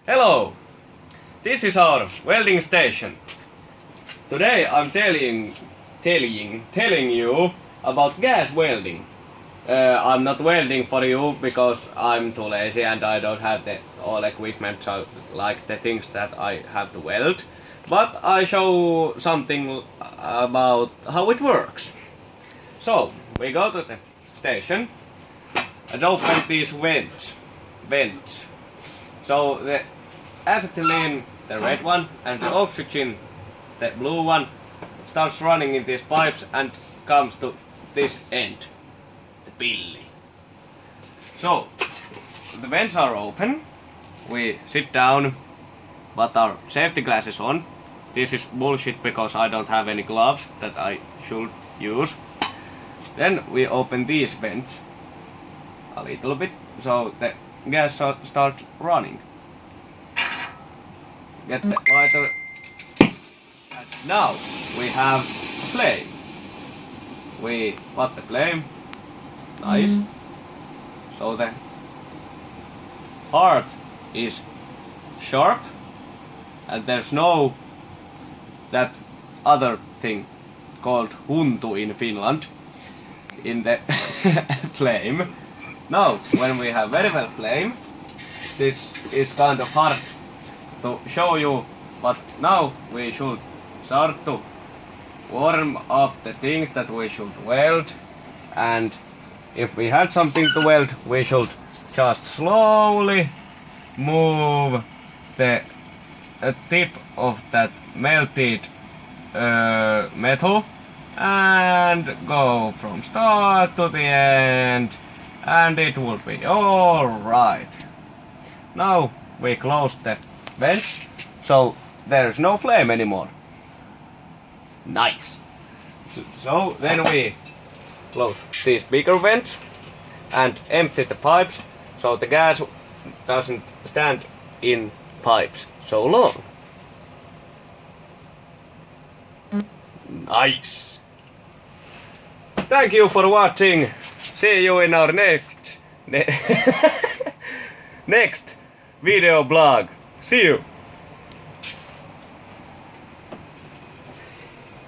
Hello! This is our welding station. Today I'm telling you about gas welding. I'm not welding for you because I'm too lazy and I don't have all equipment, so like the things that I have to weld. But I show something about how it works. So we go to the station and open these vents. So the acetylene, the red one, and the oxygen, the blue one, starts running in these pipes and comes to this end, the pilli. So the vents are open, we sit down, but our safety glasses on. This is bullshit because I don't have any gloves that I should use. Then we open these vents a little bit, so the gas starts running. Get the lighter. And now we have flame. We put the flame. Nice. So the part is sharp and there's no that other thing called huntu in Finland in the flame. Now when we have very well flame, this is kind of hard to show you, but now we should start to warm up the things that we should weld, and if we had something to weld we should just slowly move the tip of that melted metal and go from start to the end, and it would be alright. Now we close the vents, so there's no flame anymore. Nice. So then we close these bigger vents and empty the pipes, so the gas doesn't stand in pipes so long. Nice. Thank you for watching. See you in our next video blog. See you.